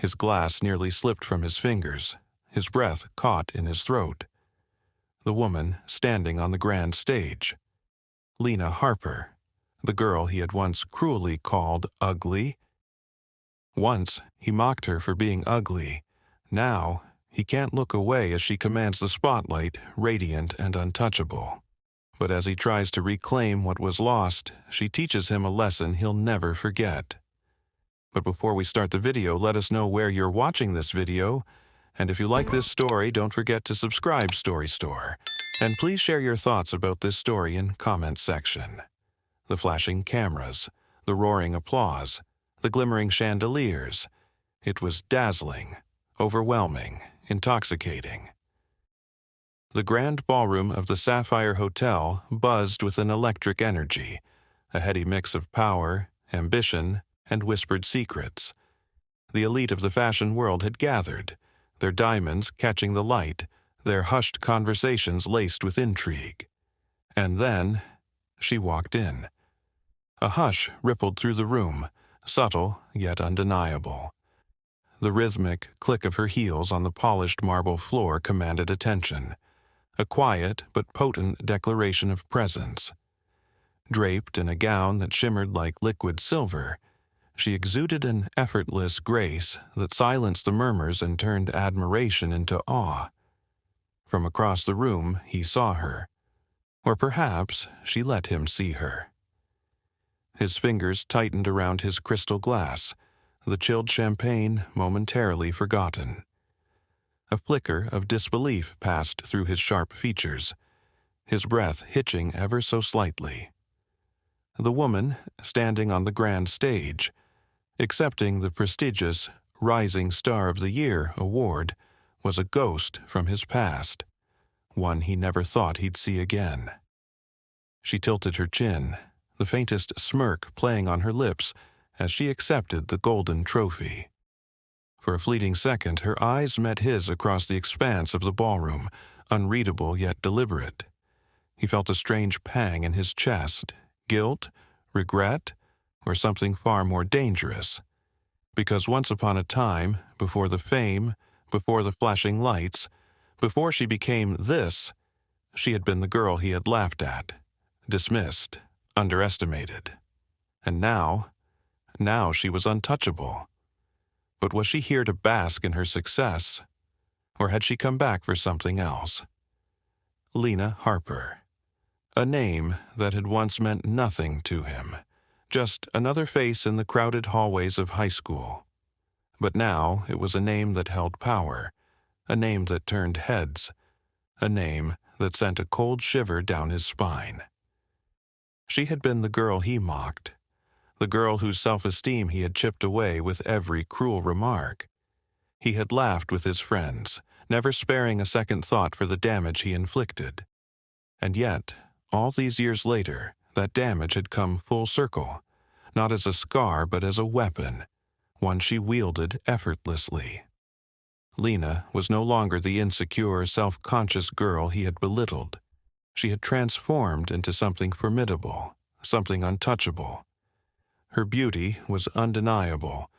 His glass nearly slipped from his fingers, his breath caught in his throat. The woman standing on the grand stage. Lena Harper, the girl he had once cruelly called ugly. Once he mocked her for being ugly. Now he can't look away as she commands the spotlight, radiant and untouchable. But as he tries to reclaim what was lost, she teaches him a lesson he'll never forget. But before we start the video, let us know where you're watching this video. And if you like this story, don't forget to subscribe Story Store. And please share your thoughts about this story in comments section. The flashing cameras, the roaring applause, the glimmering chandeliers. It was dazzling, overwhelming, intoxicating. The grand ballroom of the Sapphire Hotel buzzed with an electric energy, a heady mix of power, ambition, and whispered secrets. The elite of the fashion world had gathered, their diamonds catching the light, their hushed conversations laced with intrigue. And then she walked in. A hush rippled through the room, subtle yet undeniable. The rhythmic click of her heels on the polished marble floor commanded attention, a quiet but potent declaration of presence. Draped in a gown that shimmered like liquid silver, she exuded an effortless grace that silenced the murmurs and turned admiration into awe. From across the room he saw her, or perhaps she let him see her. His fingers tightened around his crystal glass, the chilled champagne momentarily forgotten. A flicker of disbelief passed through his sharp features, his breath hitching ever so slightly. The woman, standing on the grand stage, accepting the prestigious Rising Star of the Year award, was a ghost from his past, one he never thought he'd see again. She tilted her chin, the faintest smirk playing on her lips as she accepted the golden trophy. For a fleeting second, her eyes met his across the expanse of the ballroom, unreadable yet deliberate. He felt a strange pang in his chest, guilt, regret, or something far more dangerous. Because once upon a time, before the fame, before the flashing lights, before she became this, she had been the girl he had laughed at, dismissed, underestimated. And now she was untouchable. But was she here to bask in her success, or had she come back for something else? Lena Harper. A name that had once meant nothing to him, just another face in the crowded hallways of high school. But now it was a name that held power, a name that turned heads, a name that sent a cold shiver down his spine. She had been the girl he mocked, the girl whose self-esteem he had chipped away with every cruel remark. He had laughed with his friends, never sparing a second thought for the damage he inflicted. And yet, all these years later, that damage had come full circle, not as a scar but as a weapon, one she wielded effortlessly. Lena was no longer the insecure, self-conscious girl he had belittled. She had transformed into something formidable, something untouchable. Her beauty was undeniable,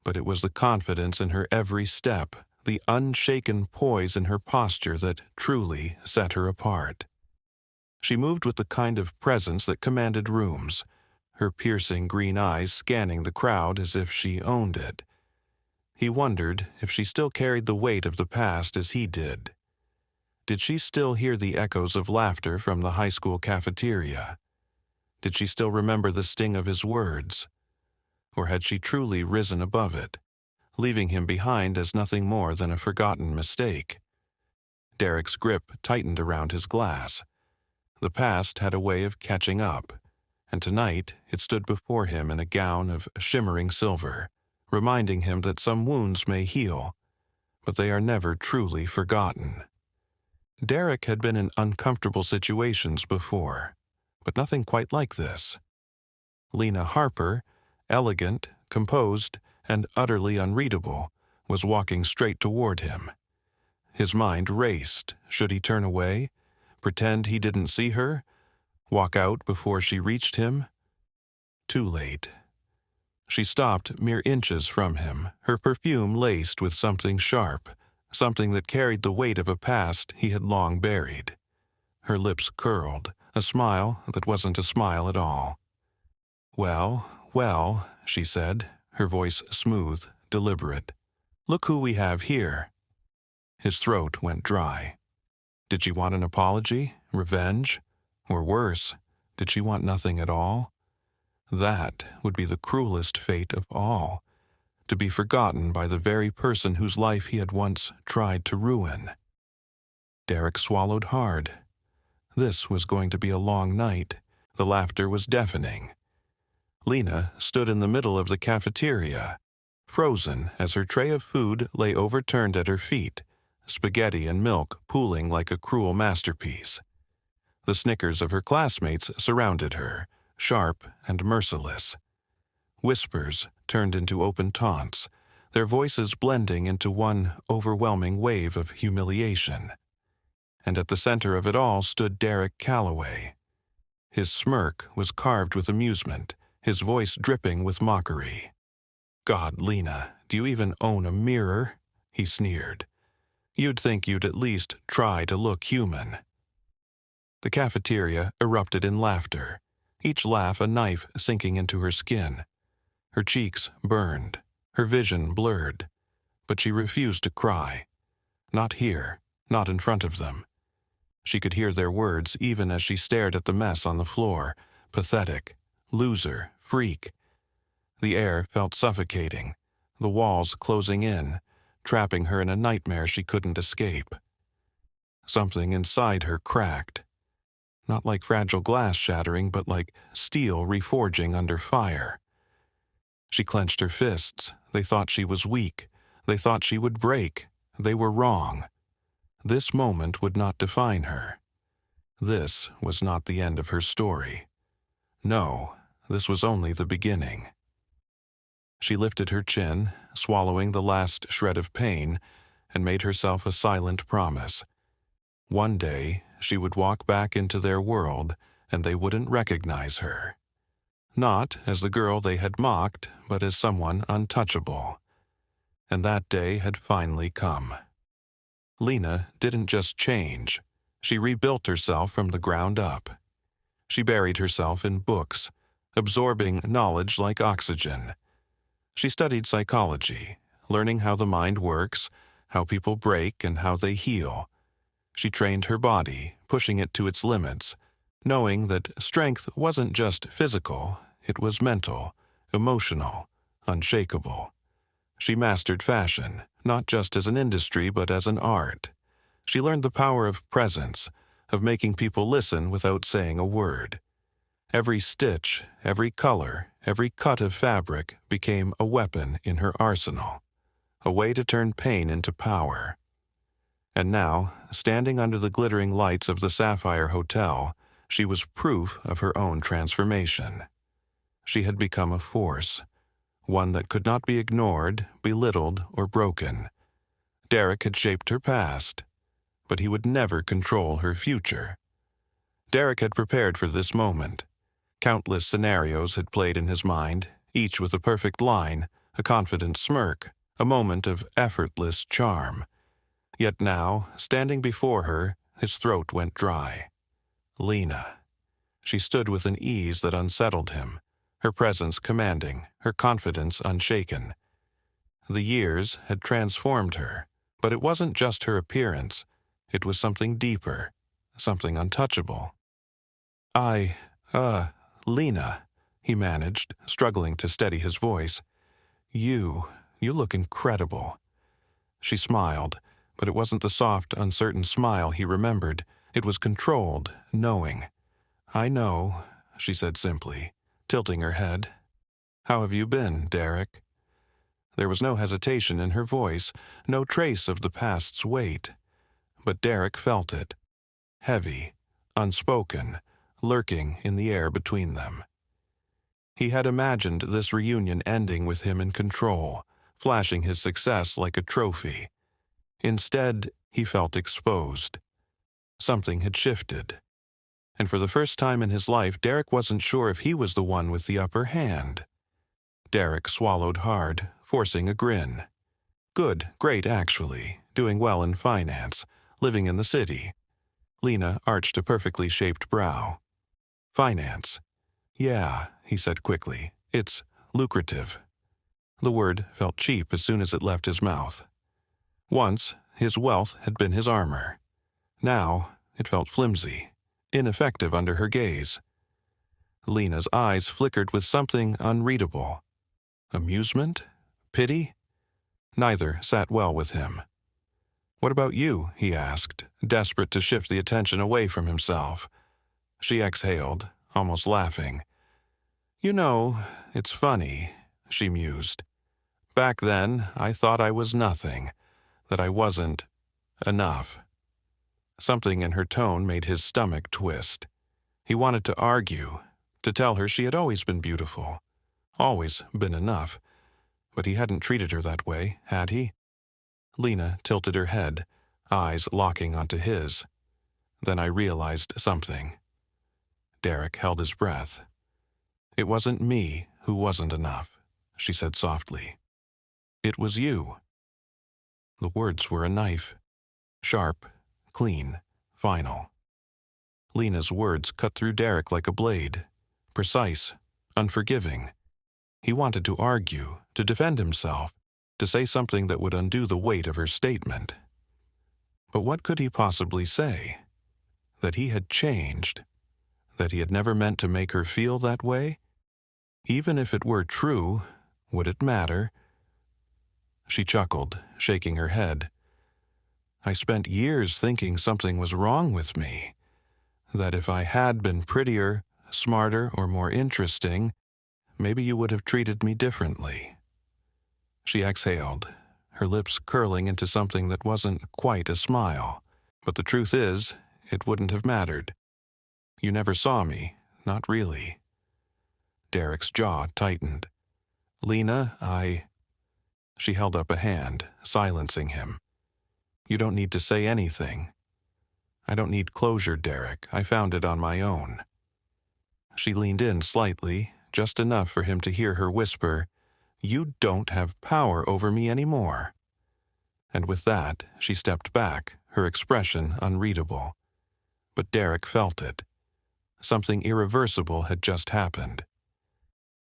but it was the confidence in her every step, the unshaken poise in her posture that truly set her apart. She moved with the kind of presence that commanded rooms, her piercing green eyes scanning the crowd as if she owned it. He wondered if she still carried the weight of the past as he did. Did she still hear the echoes of laughter from the high school cafeteria? Did she still remember the sting of his words? Or had she truly risen above it, leaving him behind as nothing more than a forgotten mistake? Derek's grip tightened around his glass. The past had a way of catching up, and tonight it stood before him in a gown of shimmering silver, reminding him that some wounds may heal, but they are never truly forgotten. Derek had been in uncomfortable situations before, but nothing quite like this. Lena Harper, elegant, composed, and utterly unreadable, was walking straight toward him. His mind raced. Should he turn away? Pretend he didn't see her? Walk out before she reached him? Too late. She stopped mere inches from him, her perfume laced with something sharp, something that carried the weight of a past he had long buried. Her lips curled, a smile that wasn't a smile at all. "Well, well," she said, her voice smooth, deliberate. "Look who we have here." His throat went dry. Did she want an apology, revenge? Or worse, did she want nothing at all? That would be the cruelest fate of all, to be forgotten by the very person whose life he had once tried to ruin. Derek swallowed hard. This was going to be a long night. The laughter was deafening. Lena stood in the middle of the cafeteria, frozen as her tray of food lay overturned at her feet, spaghetti and milk pooling like a cruel masterpiece. The snickers of her classmates surrounded her, sharp and merciless. Whispers turned into open taunts, their voices blending into one overwhelming wave of humiliation. And at the center of it all stood Derek Calloway. His smirk was carved with amusement, his voice dripping with mockery. "God, Lena, do you even own a mirror?" he sneered. "You'd think you'd at least try to look human." The cafeteria erupted in laughter, each laugh a knife sinking into her skin. Her cheeks burned, her vision blurred, but she refused to cry. Not here, not in front of them. She could hear their words even as she stared at the mess on the floor. Pathetic, loser, freak. The air felt suffocating, the walls closing in, trapping her in a nightmare she couldn't escape. Something inside her cracked. Not like fragile glass shattering, but like steel reforging under fire. She clenched her fists. They thought she was weak. They thought she would break. They were wrong. This moment would not define her. This was not the end of her story. No, this was only the beginning. She lifted her chin, swallowing the last shred of pain, and made herself a silent promise. One day, she would walk back into their world, and they wouldn't recognize her. Not as the girl they had mocked, but as someone untouchable. And that day had finally come. Lena didn't just change. She rebuilt herself from the ground up. She buried herself in books, absorbing knowledge like oxygen. She studied psychology, learning how the mind works, how people break, and how they heal. She trained her body, pushing it to its limits, knowing that strength wasn't just physical, it was mental, emotional, unshakable. She mastered fashion, not just as an industry but as an art. She learned the power of presence, of making people listen without saying a word. Every stitch, every color, every cut of fabric became a weapon in her arsenal, a way to turn pain into power. And now, standing under the glittering lights of the Sapphire Hotel, she was proof of her own transformation. She had become a force, one that could not be ignored, belittled, or broken. Derek had shaped her past, but he would never control her future. Derek had prepared for this moment. Countless scenarios had played in his mind, each with a perfect line, a confident smirk, a moment of effortless charm. Yet now, standing before her, his throat went dry. Lena. She stood with an ease that unsettled him, her presence commanding, her confidence unshaken. The years had transformed her, but it wasn't just her appearance. It was something deeper, something untouchable. Lena, he managed, struggling to steady his voice. You look incredible." She smiled, but it wasn't the soft, uncertain smile he remembered. It was controlled, knowing. "I know," she said simply, tilting her head. "How have you been, Derek?" There was no hesitation in her voice, no trace of the past's weight. But Derek felt it. Heavy, unspoken, lurking in the air between them. He had imagined this reunion ending with him in control, flashing his success like a trophy. Instead, he felt exposed. Something had shifted. And for the first time in his life, Derek wasn't sure if he was the one with the upper hand. Derek swallowed hard, forcing a grin. Good, great actually, doing well in finance, living in the city. Lena arched a perfectly shaped brow. Finance. Yeah, he said quickly. It's lucrative. The word felt cheap as soon as it left his mouth. Once, his wealth had been his armor. Now, it felt flimsy, ineffective under her gaze. Lena's eyes flickered with something unreadable. Amusement? Pity? Neither sat well with him. What about you? He asked, desperate to shift the attention away from himself. She exhaled, almost laughing. You know, it's funny, she mused. Back then, I thought I was nothing, that I wasn't enough. Something in her tone made his stomach twist. He wanted to argue, to tell her she had always been beautiful, always been enough, but he hadn't treated her that way, had he? Lena tilted her head, eyes locking onto his. Then I realized something. Derek held his breath. It wasn't me who wasn't enough, she said softly. It was you. The words were a knife. Sharp, clean, final. Lena's words cut through Derek like a blade. Precise, unforgiving. He wanted to argue, to defend himself, to say something that would undo the weight of her statement. But what could he possibly say? That he had changed? That he had never meant to make her feel that way? Even if it were true, would it matter? She chuckled, shaking her head. I spent years thinking something was wrong with me. That if I had been prettier, smarter, or more interesting, maybe you would have treated me differently. She exhaled, her lips curling into something that wasn't quite a smile. But the truth is, it wouldn't have mattered. You never saw me, not really. Derek's jaw tightened. Lena, She held up a hand, silencing him. You don't need to say anything. I don't need closure, Derek. I found it on my own. She leaned in slightly, just enough for him to hear her whisper, You don't have power over me anymore. And with that, she stepped back, her expression unreadable. But Derek felt it. Something irreversible had just happened.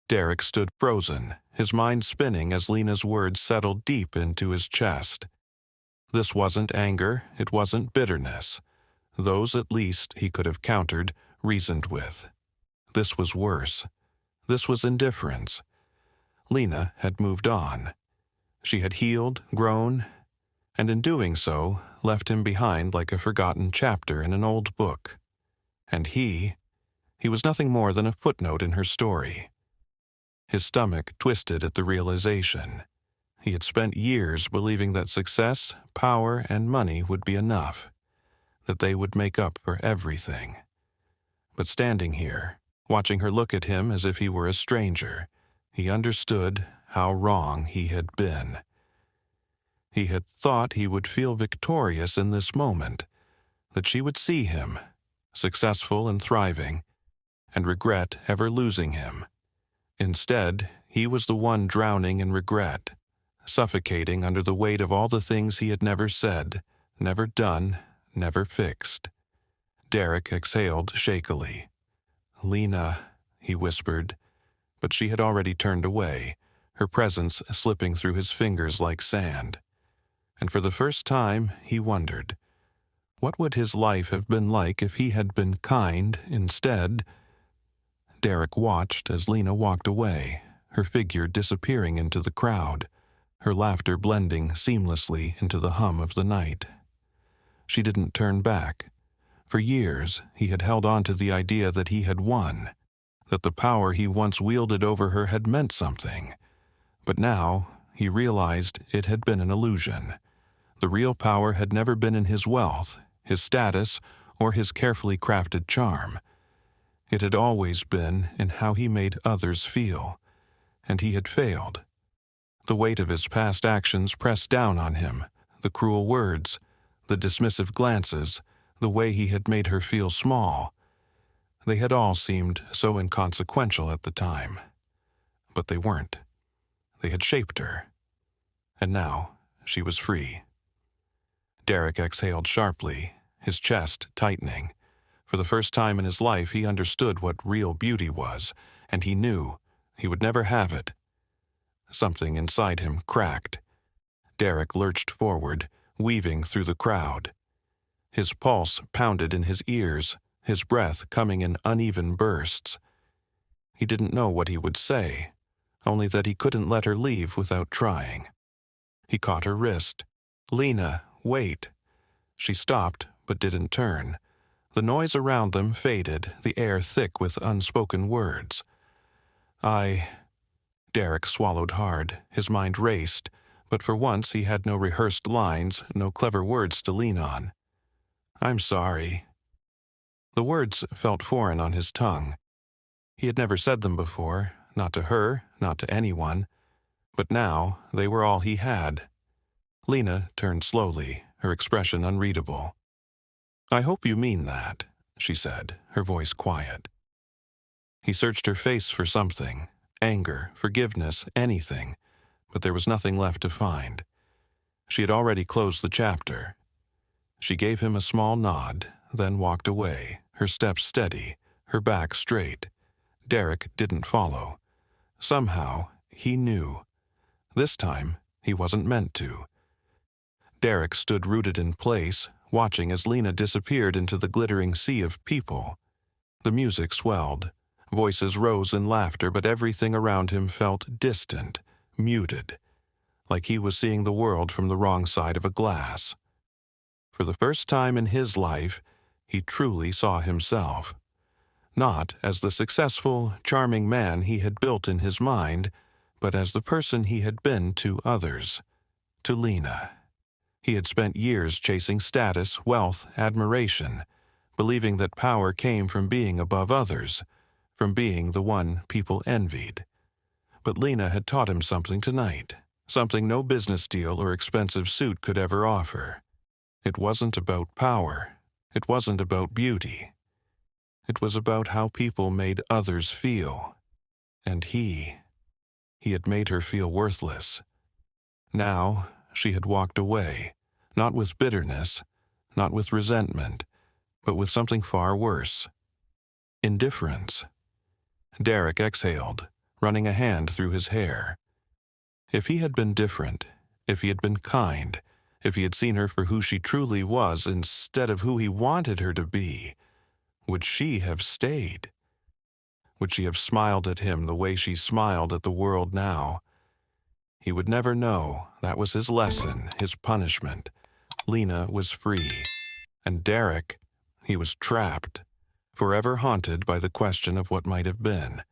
Derek stood frozen, his mind spinning as Lena's words settled deep into his chest. This wasn't anger, it wasn't bitterness. Those, at least, he could have countered, reasoned with. This was worse. This was indifference. Lena had moved on. She had healed, grown, and in doing so, left him behind like a forgotten chapter in an old book. And he was nothing more than a footnote in her story. His stomach twisted at the realization. He had spent years believing that success, power, and money would be enough, that they would make up for everything. But standing here, watching her look at him as if he were a stranger, he understood how wrong he had been. He had thought he would feel victorious in this moment, that she would see him, successful and thriving, and regret ever losing him. Instead, he was the one drowning in regret, suffocating under the weight of all the things he had never said, never done, never fixed. Derek exhaled shakily. Lena, he whispered, but she had already turned away, her presence slipping through his fingers like sand. And for the first time, he wondered, what would his life have been like if he had been kind instead? Derek watched as Lena walked away, her figure disappearing into the crowd, her laughter blending seamlessly into the hum of the night. She didn't turn back. For years, he had held on to the idea that he had won, that the power he once wielded over her had meant something. But now, he realized it had been an illusion. The real power had never been in his wealth, his status, or his carefully crafted charm. It had always been in how he made others feel, and he had failed. The weight of his past actions pressed down on him, the cruel words, the dismissive glances, the way he had made her feel small. They had all seemed so inconsequential at the time. But they weren't. They had shaped her. And now she was free. Derek exhaled sharply, his chest tightening. For the first time in his life, he understood what real beauty was, and he knew he would never have it. Something inside him cracked. Derek lurched forward, weaving through the crowd. His pulse pounded in his ears, his breath coming in uneven bursts. He didn't know what he would say, only that he couldn't let her leave without trying. He caught her wrist. "Lena, wait." She stopped, but didn't turn. The noise around them faded, the air thick with unspoken words. Derek swallowed hard. His mind raced, but for once he had no rehearsed lines, no clever words to lean on. "I'm sorry." The words felt foreign on his tongue. He had never said them before, not to her, not to anyone. But now they were all he had. Lena turned slowly, her expression unreadable. "I hope you mean that," she said, her voice quiet. He searched her face for something, anger, forgiveness, anything, but there was nothing left to find. She had already closed the chapter. She gave him a small nod, then walked away, her steps steady, her back straight. Derek didn't follow. Somehow, he knew. This time, he wasn't meant to. Derek stood rooted in place, watching as Lena disappeared into the glittering sea of people. The music swelled. Voices rose in laughter, but everything around him felt distant, muted, like he was seeing the world from the wrong side of a glass. For the first time in his life, he truly saw himself. Not as the successful, charming man he had built in his mind, but as the person he had been to others, to Lena. He had spent years chasing status, wealth, admiration, believing that power came from being above others, from being the one people envied. But Lena had taught him something tonight, something no business deal or expensive suit could ever offer. It wasn't about power. It wasn't about beauty. It was about how people made others feel. And he had made her feel worthless. Now she had walked away, not with bitterness, not with resentment, but with something far worse. Indifference. Derek exhaled, running a hand through his hair. If he had been different, if he had been kind, if he had seen her for who she truly was instead of who he wanted her to be, would she have stayed? Would she have smiled at him the way she smiled at the world now? He would never know. That was his lesson, his punishment. Lena was free. And Derek, he was trapped, forever haunted by the question of what might have been.